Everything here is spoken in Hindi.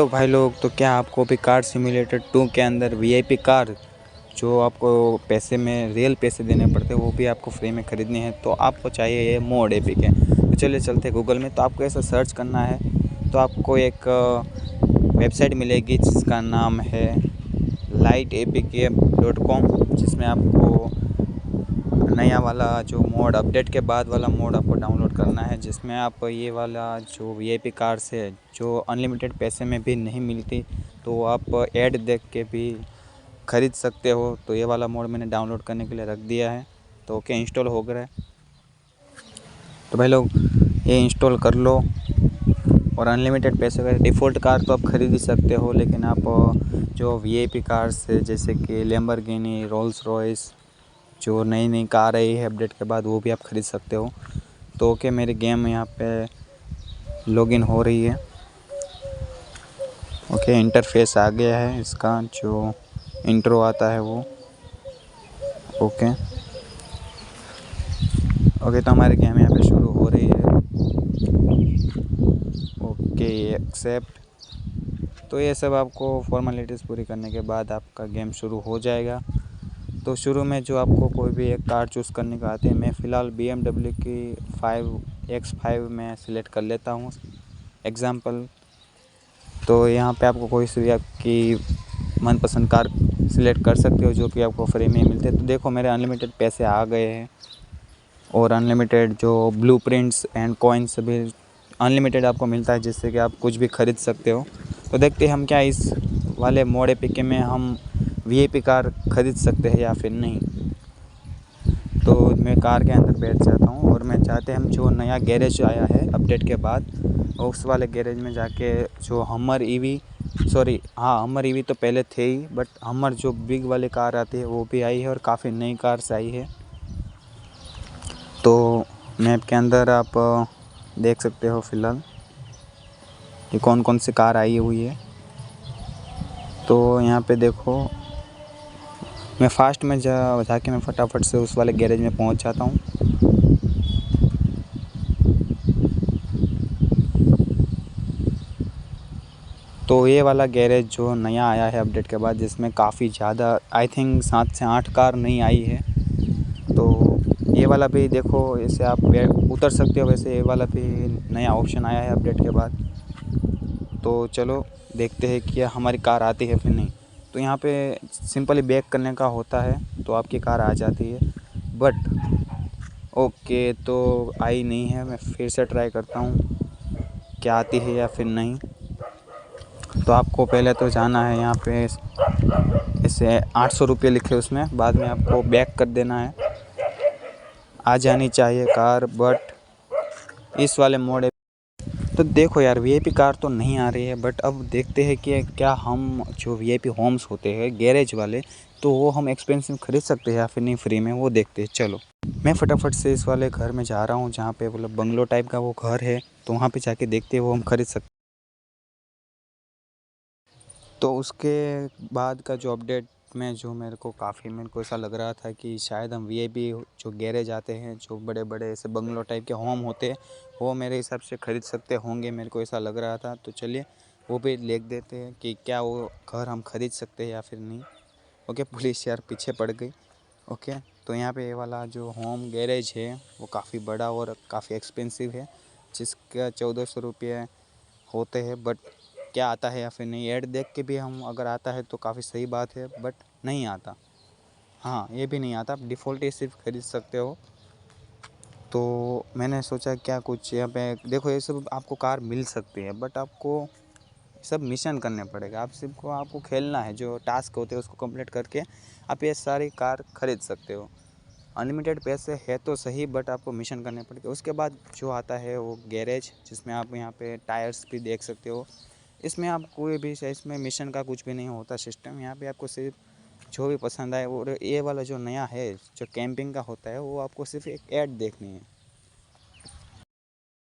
तो भाई लोग, तो क्या आपको भी कार सिम्युलेटर 2 के अंदर वीआईपी कार जो आपको पैसे में रियल पैसे देने पड़ते हैं वो भी आपको फ्री में ख़रीदनी है, तो आपको चाहिए ये मोड एपी के। तो चलिए चलते हैं गूगल में। तो आपको ऐसा सर्च करना है तो आपको एक वेबसाइट मिलेगी जिसका नाम है lightapk.com, जिसमें आपको नया वाला जो मोड अपडेट के बाद वाला मोड आपको डाउनलोड करना है, जिसमें आप ये वाला जो वीआईपी कार्स है जो अनलिमिटेड पैसे में भी नहीं मिलती, तो आप ऐड देख के भी ख़रीद सकते हो। तो ये वाला मोड मैंने डाउनलोड करने के लिए रख दिया है। तो ओके, इंस्टॉल हो गया है। तो भाई लोग, ये इंस्टॉल कर लो। और अनलिमिटेड पैसे का डिफ़ॉल्ट कार तो आप ख़रीद ही सकते हो, लेकिन आप जो वीआईपी कार्स है जैसे कि लैम्बोर्गिनी, रोल्स रॉयस, जो नई नई कार आई है अपडेट के बाद, वो भी आप ख़रीद सकते हो। तो ओके, मेरी गेम यहाँ पे लॉगिन हो रही है। ओके, इंटरफेस आ गया है, इसका जो इंट्रो आता है वो। ओके ओके, तो हमारी गेम यहाँ पे शुरू हो रही है। Okay, except. तो ये सब आपको फॉर्मेलिटीज़ पूरी करने के बाद आपका गेम शुरू हो जाएगा। तो शुरू में जो आपको कोई भी एक कार चूज़ करने को आती है, मैं फ़िलहाल BMW की 5X5 में सिलेक्ट कर लेता हूँ एग्ज़ाम्पल। तो यहाँ पे आपको कोई सी भी आपकी मनपसंद कार सिलेक्ट कर सकते हो जो कि आपको फ्री में मिलते हैं। तो देखो, मेरे अनलिमिटेड पैसे आ गए हैं और अनलिमिटेड जो ब्लूप्रिंट्स एंड कॉइन्स भी अनलिमिटेड आपको मिलता है, जिससे कि आप कुछ भी ख़रीद सकते हो। तो देखते हैं हम क्या इस वाले मोड एपीके में हम वीआईपी कार ख़रीद सकते हैं या फिर नहीं। तो मैं कार के अंदर बैठ जाता हूँ और मैं चाहते हम जो नया गैरेज आया है अपडेट के बाद, उस वाले गैरेज में जाके जो हमर ईवी तो पहले थे ही, बट हमर जो बिग वाली कार आती है वो भी आई है और काफ़ी नई कार्स आई है। तो मैप के अंदर आप देख सकते हो फ़िलहाल कि कौन कौन सी कार आई हुई है। तो यहाँ पे देखो, मैं फ़ास्ट में जाके मैं फटाफट से उस वाले गैरेज में पहुँच जाता हूँ। तो ये वाला गैरेज जो नया आया है अपडेट के बाद, जिसमें काफ़ी ज़्यादा आई थिंक 7 से 8 कार नई आई है। तो ये वाला भी देखो, ऐसे आप उतर सकते हो, वैसे ये वाला भी नया ऑप्शन आया है अपडेट के बाद। तो चलो देखते हैं कि हमारी कार आती है फिर नहीं। तो यहाँ पे सिंपली बैक करने का होता है तो आपकी कार आ जाती है, बट ओके, तो आई नहीं है। मैं फिर से ट्राई करता हूँ क्या आती है या फिर नहीं। तो आपको पहले तो जाना है यहाँ पे, ऐसे 800 रुपये लिखे उसमें, बाद में आपको बैक कर देना है। आ जानी चाहिए कार, बट इस वाले मोड तो देखो यार, वीआईपी कार तो नहीं आ रही है। बट अब देखते हैं कि क्या हम जो वीआईपी होम्स होते हैं गैरेज वाले, तो वो हम एक्सपेंसिव खरीद सकते हैं या फिर नहीं फ्री में, वो देखते हैं। चलो, मैं फटाफट से इस वाले घर में जा रहा हूँ जहाँ पे मतलब बंगलो टाइप का वो घर है, तो वहाँ पे जाके देखते हैं वो हम खरीद सकते। तो उसके बाद का जो अपडेट में जो मेरे को ऐसा लग रहा था कि शायद हम वीआईपी जो गैरेज आते हैं, जो बड़े बड़े ऐसे बंगलो टाइप के होम होते हैं, वो मेरे हिसाब से ख़रीद सकते होंगे, मेरे को ऐसा लग रहा था। तो चलिए वो भी लिख देते हैं कि क्या वो घर हम ख़रीद सकते हैं या फिर नहीं। ओके, पुलिस यार पीछे पड़ गई। ओके, तो यहाँ पे ये वाला जो होम गैरेज है वो काफ़ी बड़ा और काफ़ी एक्सपेंसिव है, जिसका 1400 रुपये होते हैं। बट क्या आता है या फिर नहीं, ऐड देख के भी हम अगर आता है तो काफ़ी सही बात है, बट नहीं आता। हाँ, ये भी नहीं आता, आप डिफ़ॉल्ट ही सिर्फ खरीद सकते हो। तो मैंने सोचा क्या कुछ यहाँ पे देखो, ये सब आपको कार मिल सकती है, बट आपको सब मिशन करने पड़ेगा। आपको खेलना है, जो टास्क होते हैं उसको कंप्लीट करके आप ये सारी कार खरीद सकते हो। अनलिमिटेड पैसे है तो सही, बट आपको मिशन करने पड़ेंगे। उसके बाद जो आता है वो गैरेज, जिसमें आप यहाँ पे टायर्स भी देख सकते हो। इसमें आप कोई भी इसमें मिशन का कुछ भी नहीं होता सिस्टम। यहाँ पे आपको सिर्फ जो भी पसंद आए। और ये वाला जो नया है जो कैंपिंग का होता है, वो आपको सिर्फ एक ऐड देखनी है।